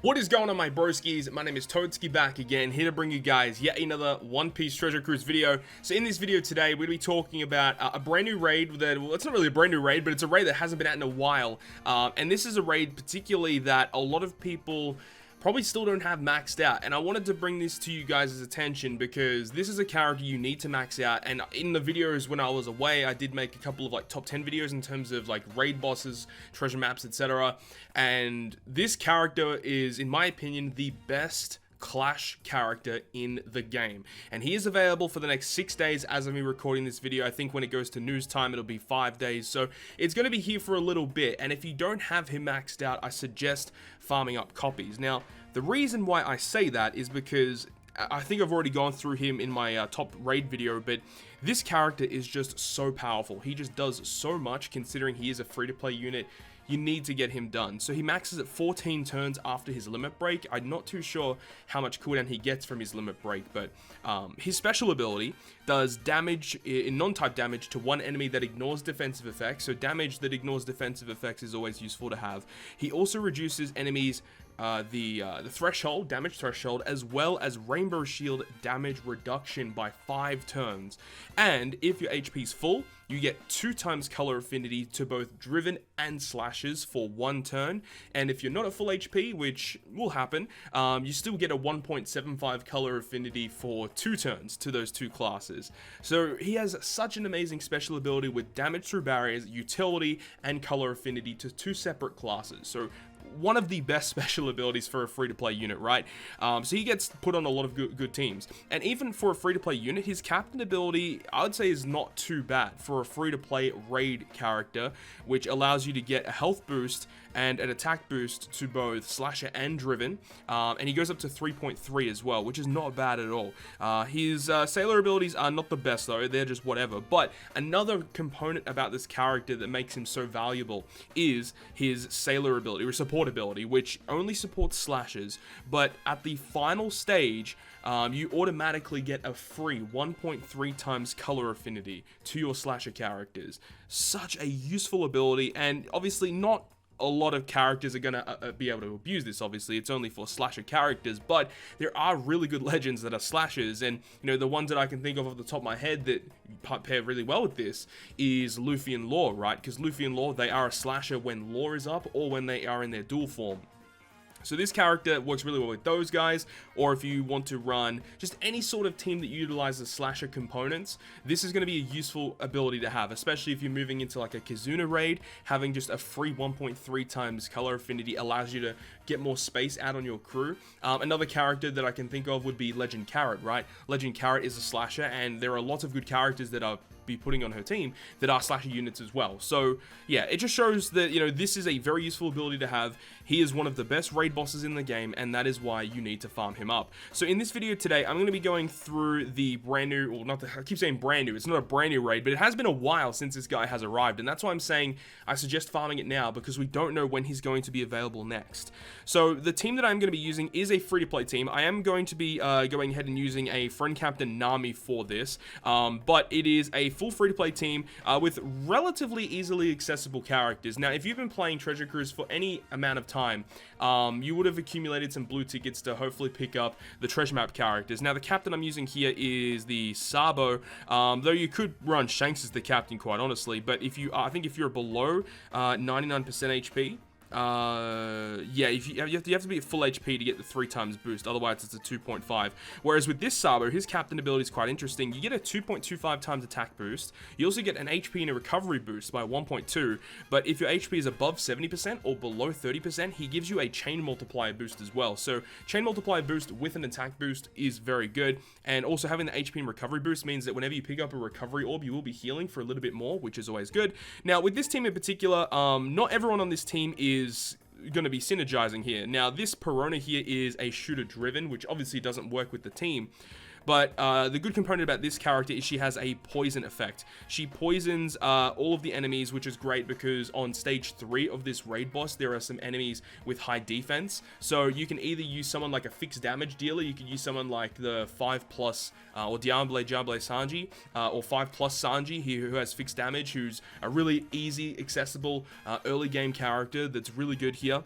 What is going on, my broskiis? My name is Toadskii, back again, here to bring you guys yet another One Piece Treasure Cruise video. So in this video today, we're going to be talking about a brand new raid that, well, it's not really a brand new raid, but it's a raid that hasn't been out in a while. And this is a raid particularly that a lot of people probably still don't have maxed out, and I wanted to bring this to you guys' attention because this is a character you need to max out. And in the videos when I was away, I did make a couple of like top 10 videos in terms of like raid bosses, treasure maps, etc. And this character is, in my opinion, the best Clash character in the game, and he is available for the next 6 days as of me recording this video. I think when it goes to news time it'll be 5 days, so it's going to be here for a little bit. And if you don't have him maxed out, I suggest farming up copies. Now, the reason why I say that is because I think I've already gone through him in my top raid video, but this character is just so powerful. He just does so much, considering he is a free-to-play unit. You need to get him done. So he maxes at 14 turns after his limit break. I'm not too sure how much cooldown he gets from his limit break, but his special ability does damage in non-type damage to one enemy that ignores defensive effects. So damage that ignores defensive effects is always useful to have. He also reduces enemies the threshold, damage threshold, as well as Rainbow Shield damage reduction by 5 turns. And if your HP is full, you get 2 times color affinity to both driven and slashes for 1 turn. And if you're not at full HP, which will happen, you still get a 1.75 color affinity for 2 turns to those 2 classes. So he has such an amazing special ability with damage through barriers, utility, and color affinity to 2 separate classes. So one of the best special abilities for a free-to-play unit, right? So he gets put on a lot of good teams. And even for a free-to-play unit, his captain ability, I would say, is not too bad for a free-to-play raid character, which allows you to get a health boost and an attack boost to both Slasher and Driven. And he goes up to 3.3 as well, which is not bad at all. His sailor abilities are not the best, though. They're just whatever. But another component about this character that makes him so valuable is his sailor ability, or support ability, which only supports slashes, but at the final stage, you automatically get a free 1.3 times color affinity to your slasher characters. Such a useful ability, and obviously not a lot of characters are going to be able to abuse this. Obviously, it's only for slasher characters, but there are really good legends that are slashers, and you know, the ones that I can think of off the top of my head that pair really well with this is Luffy and Law, right? Because Luffy and Law, they are a slasher when Law is up or when they are in their dual form. So this character works really well with those guys, or if you want to run just any sort of team that utilizes slasher components, this is going to be a useful ability to have, especially if you're moving into like a Kizuna raid. Having just a free 1.3 times color affinity allows you to get more space out on your crew. Another character that I can think of would be Legend Carrot, right? Legend Carrot is a slasher, and there are lots of good characters that are be putting on her team that are slasher units as well. So yeah, it just shows that, you know, this is a very useful ability to have. He is one of the best raid bosses in the game, and that is why you need to farm him up. So in this video today, I'm going to be going through the brand new, well, not the, I keep saying brand new, it's not a brand new raid, but it has been a while since this guy has arrived, and that's why I'm saying I suggest farming it now, because we don't know when he's going to be available next. So the team that I'm going to be using is a free-to-play team. I am going to be going ahead and using a friend captain Nami for this, but it is a full free-to-play team with relatively easily accessible characters. Now, if you've been playing Treasure Cruise for any amount of time, you would have accumulated some blue tickets to hopefully pick up the treasure map characters. Now, the captain I'm using here is the Sabo, though you could run Shanks as the captain, quite honestly, but if you, I think if you're below 99% HP, yeah, you have to be at full HP to get the 3 times boost, otherwise it's a 2.5. Whereas with this Sabo, his captain ability is quite interesting. You get a 2.25 times attack boost. You also get an HP and a recovery boost by 1.2, but if your HP is above 70% or below 30%, he gives you a chain multiplier boost as well. So chain multiplier boost with an attack boost is very good, and also having the HP and recovery boost means that whenever you pick up a recovery orb, you will be healing for a little bit more, which is always good. Now, with this team in particular, not everyone on this team is going to be synergizing here. Now, this Perona here is a shooter driven, which obviously doesn't work with the team. But the good component about this character is she has a poison effect. She poisons all of the enemies, which is great because on stage 3 of this raid boss, there are some enemies with high defense. So you can either use someone like a fixed damage dealer, you can use someone like the 5+ or Diamble Sanji, or 5+ Sanji, who has fixed damage, who's a really easy, accessible early game character that's really good here.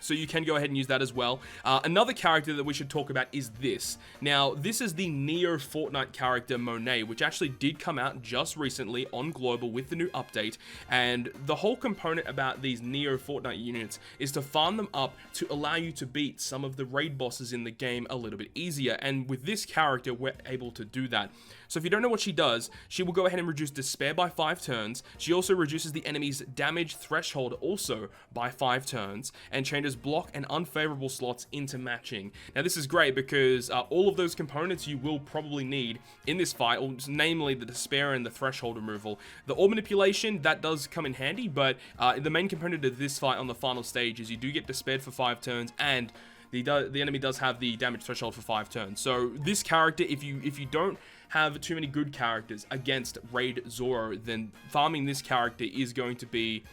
So you can go ahead and use that as well. Another character that we should talk about is this. Now, this is the Neo Fortnite character Monet, which actually did come out just recently on Global with the new update. And the whole component about these Neo Fortnite units is to farm them up to allow you to beat some of the raid bosses in the game a little bit easier. And with this character, we're able to do that. So if you don't know what she does, she will go ahead and reduce Despair by 5 turns. She also reduces the enemy's damage threshold also by 5 turns, and changes block and unfavorable slots into matching. Now this is great because all of those components you will probably need in this fight, namely the Despair and the threshold removal. The Orb Manipulation, that does come in handy, but the main component of this fight on the final stage is you do get Despaired for 5 turns, and the enemy does have the damage threshold for 5 turns. So this character, if you don't have too many good characters against Raid Zoro, then farming this character is going to be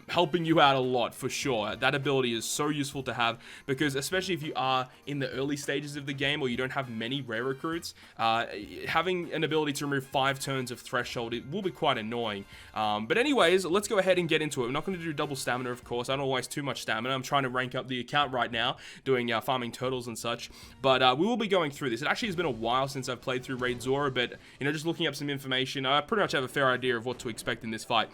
helping you out a lot for sure. That ability is so useful to have, because especially if you are in the early stages of the game or you don't have many rare recruits, having an ability to remove 5 turns of threshold, it will be quite annoying. But anyways, let's go ahead and get into it. We're not going to do double stamina, of course. I don't waste too much stamina. I'm trying to rank up the account right now, doing farming turtles and such. But we will be going through this. It actually has been a while since I've played through Raid Zoro, but just looking up some information, I pretty much have a fair idea of what to expect in this fight.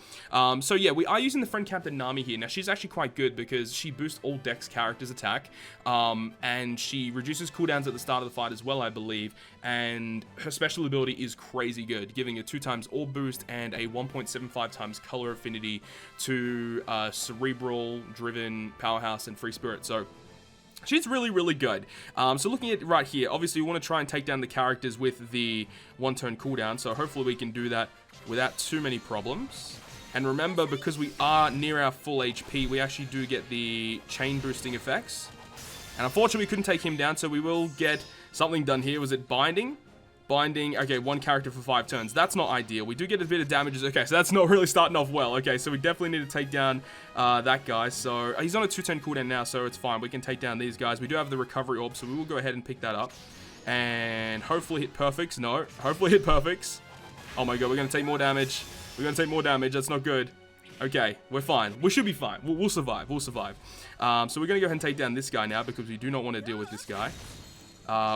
So yeah, we are using the friend captain Nami here. Now she's actually quite good because she boosts all Dex characters' attack, and she reduces cooldowns at the start of the fight as well, I believe, and her special ability is crazy good, giving a 2x orb boost and a 1.75 times color affinity to Cerebral, Driven, Powerhouse, and Free Spirit. So she's really, really good. So looking at right here, obviously we want to try and take down the characters with the 1-turn cooldown, so hopefully we can do that without too many problems. And remember, because we are near our full HP, we actually do get the chain boosting effects. And unfortunately, we couldn't take him down, so we will get something done here. Was it binding? Binding, okay, 1 character for 5 turns. That's not ideal. We do get a bit of damages. Okay, so that's not really starting off well. Okay, so we definitely need to take down that guy. So he's on a 2-turn cooldown now, so it's fine. We can take down these guys. We do have the recovery orb, so we will go ahead and pick that up. And hopefully hit perfects. No, hopefully hit perfects. Oh my god, we're going to take more damage. We're going to take more damage. That's not good. Okay, we're fine. We should be fine. We'll survive. We'll survive. So we're going to go ahead and take down this guy now, because we do not want to deal with this guy.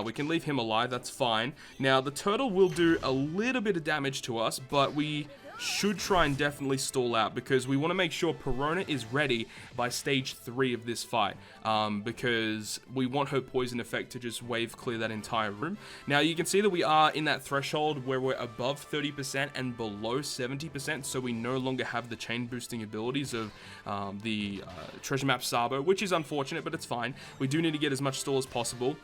We can leave him alive. That's fine. Now, the turtle will do a little bit of damage to us, but we should try and definitely stall out, because we want to make sure Perona is ready by stage 3 of this fight, because we want her poison effect to just wave clear that entire room. Now you can see that we are in that threshold where we're above 30% and below 70%, so we no longer have the chain boosting abilities of the treasure map Sabo, which is unfortunate, but it's fine. We do need to get as much stall as possible.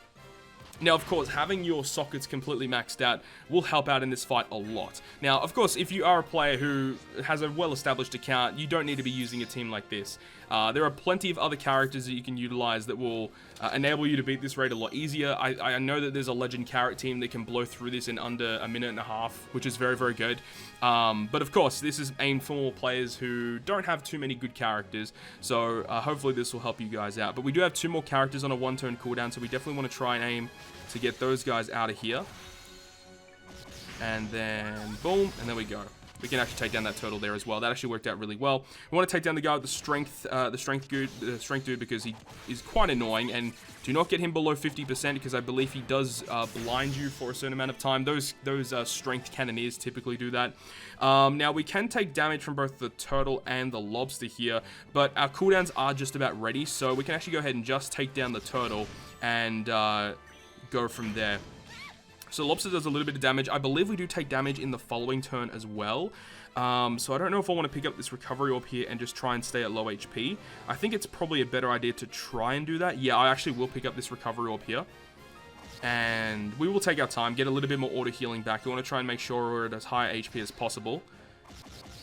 Now, of course, having your sockets completely maxed out will help out in this fight a lot. Now, of course, if you are a player who has a well-established account, you don't need to be using a team like this. There are plenty of other characters that you can utilize that will enable you to beat this raid a lot easier. I know that there's a legend carrot team that can blow through this in under a minute and a half, which is very, very good. But of course, this is aimed for more players who don't have too many good characters, so hopefully this will help you guys out. But we do have 2 more characters on a 1-turn cooldown, so we definitely want to try and aim to get those guys out of here. And then boom, and there we go. We can actually take down that turtle there as well. That actually worked out really well. We want to take down the guy with the strength dude, because he is quite annoying. And do not get him below 50%, because I believe he does blind you for a certain amount of time. Those strength cannoneers typically do that. Now we can take damage from both the turtle and the lobster here, but our cooldowns are just about ready, so we can actually go ahead and just take down the turtle and go from there. So lobster does a little bit of damage. I believe we do take damage in the following turn as well. So I don't know if I want to pick up this recovery orb here and just try and stay at low HP. I think it's probably a better idea to try and do that. Yeah, I actually will pick up this recovery orb here. And we will take our time, get a little bit more auto healing back. We want to try and make sure we're at as high HP as possible.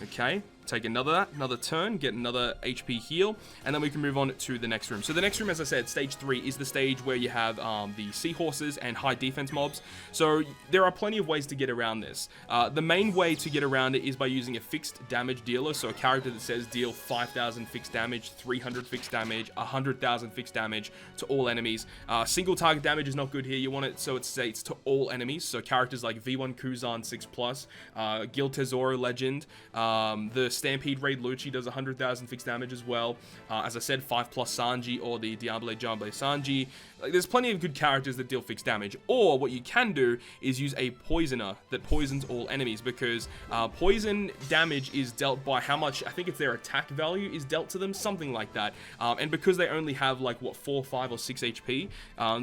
Okay, take another turn, get another HP heal, and then we can move on to the next room. So the next room, as I said, stage 3 is the stage where you have the seahorses and high defense mobs. So there are plenty of ways to get around this. The main way to get around it is by using a fixed damage dealer, so a character that says deal 5,000 fixed damage, 300 fixed damage, 100,000 fixed damage to all enemies. Single target damage is not good here. You want it so it states to all enemies, so characters like V1 Kuzan 6+, Gil Tesoro Legend, the Stampede Raid Lucci does 100,000 fixed damage as well. As I said, 5+ Sanji or the Diable Jambe Sanji. Like, there's plenty of good characters that deal fixed damage. Or what you can do is use a poisoner that poisons all enemies, because poison damage is dealt by how much, I think it's their attack value is dealt to them, something like that. And because they only have like, what, 4, 5, or 6 HP,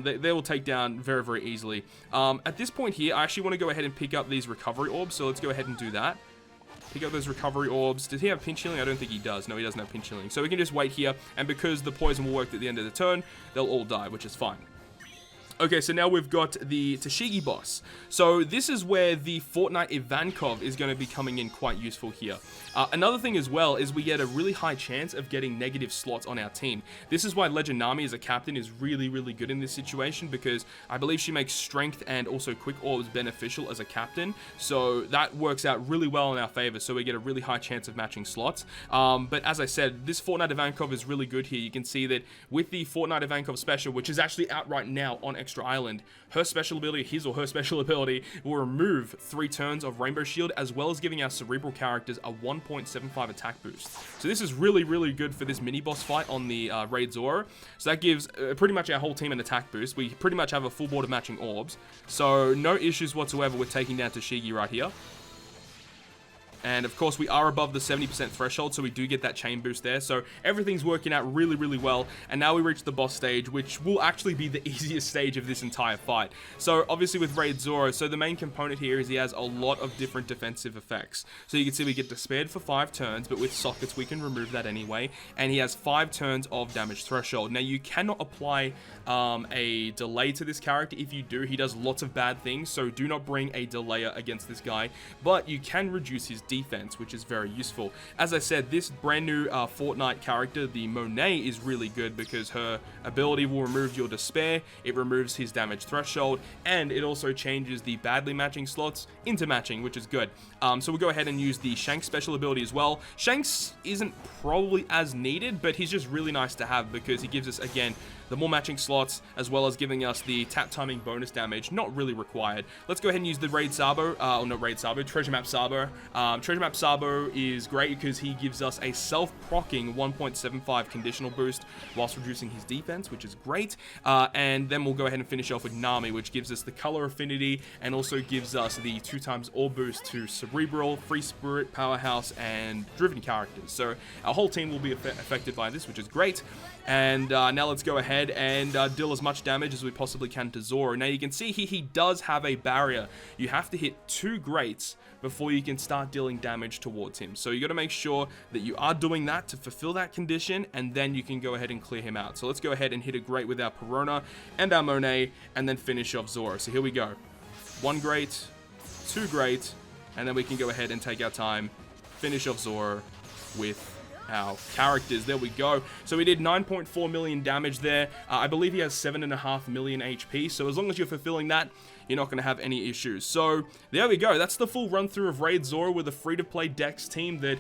they will take down very, very easily. At this point here, I actually want to go ahead and pick up these recovery orbs, so let's go ahead and do that. Pick up those recovery orbs. Does he have pinch healing? I don't think he does. No, he doesn't have pinch healing. So we can just wait here, and because the poison will work at the end of the turn, they'll all die, which is fine. Okay, so now we've got the Toshiki Boss. So this is where the Fortnite Ivankov is going to be coming in quite useful here. Another thing as well is we get a really high chance of getting negative slots on our team. This is why Legend Nami as a captain is really, really good in this situation, because I believe she makes strength and also quick orbs beneficial as a captain. So that works out really well in our favor, so we get a really high chance of matching slots. But as I said, this Fortnite Ivankov is really good here. You can see that with the Fortnite Ivankov special, which is actually out right now on Extra Island, her special ability, his or her special ability, will remove 3 turns of Rainbow Shield, as well as giving our cerebral characters a 1.75 attack boost. So this is really, really good for this mini boss fight on the Raid Zoro. So that gives pretty much our whole team an attack boost. We pretty much have a full board of matching orbs, so no issues whatsoever with taking down Toshiki right here. And of course we are above the 70% threshold, so we do get that chain boost there. So everything's working out really, really well. And now we reach the boss stage, which will actually be the easiest stage of this entire fight. So obviously with Raid Zoro, so the main component here is he has a lot of different defensive effects. So you can see we get despaired for 5 turns, but with sockets we can remove that anyway. And he has 5 turns of damage threshold. Now you cannot apply a delay to this character. If you do, he does lots of bad things, so do not bring a delayer against this guy. But you can reduce his defense, which is very useful. As I said, this brand new Fortnite character, the Monet, is really good because her ability will remove your despair, it removes his damage threshold, and it also changes the badly matching slots into matching, which is good. So we'll go ahead and use the Shanks special ability as well. Shanks isn't probably as needed, but he's just really nice to have because he gives us, again, the more matching slots, as well as giving us the tap timing bonus damage, not really required. Let's go ahead and use the Raid Sabo, or not Raid Sabo, Treasure Map Sabo. Treasure Map Sabo is great because he gives us a self-proccing 1.75 conditional boost whilst reducing his defense, which is great. And then we'll go ahead and finish off with Nami, which gives us the color affinity and also gives us the 2x orb boost to Cerebral, Free Spirit, Powerhouse, and Driven characters. So our whole team will be affected by this, which is great. And now let's go ahead and deal as much damage as we possibly can to Zoro. Now you can see he does have a barrier. You have to hit 2 greats before you can start dealing damage towards him. So you got to make sure that you are doing that to fulfill that condition, and then you can go ahead and clear him out. So let's go ahead and hit a great with our Perona and our Monet, and then finish off Zoro. So here we go. 1 great, 2 great, and then we can go ahead and take our time, finish off Zoro with our characters. There we go. So we did 9.4 million damage there. I believe he has 7.5 million HP. So as long as you're fulfilling that, you're not going to have any issues. So there we go. That's the full run through of Raid Zoro with a free-to-play Dex team that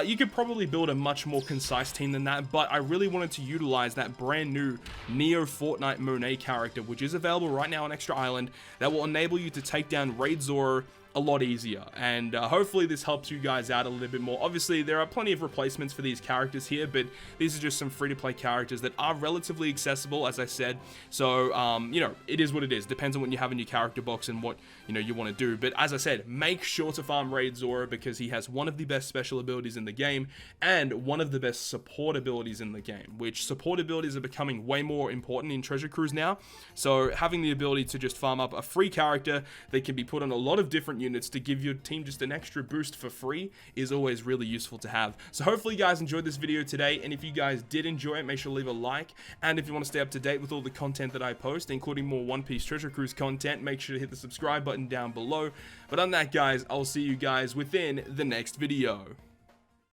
you could probably build a much more concise team than that, but I really wanted to utilize that brand new Neo Fortnite Monet character, which is available right now on Extra Island, that will enable you to take down Raid Zoro a lot easier, and hopefully this helps you guys out a little bit more. Obviously there are plenty of replacements for these characters here, but these are just some free-to-play characters that are relatively accessible, as I said. So you know, it is what it is. Depends on what you have in your character box and what you want to do. But as I said, make sure to farm Raid Zoro because he has one of the best special abilities in the game and one of the best support abilities in the game, which support abilities are becoming way more important in Treasure Cruise now. So having the ability to just farm up a free character that can be put on a lot of different units to give your team just an extra boost for free is always really useful to have. So hopefully you guys enjoyed this video today, and if you guys did enjoy it, make sure to leave a like, and if you want to stay up to date with all the content that I post, including more One Piece Treasure Cruise content, make sure to hit the subscribe button down below. But on that, guys, I'll see you guys within the next video.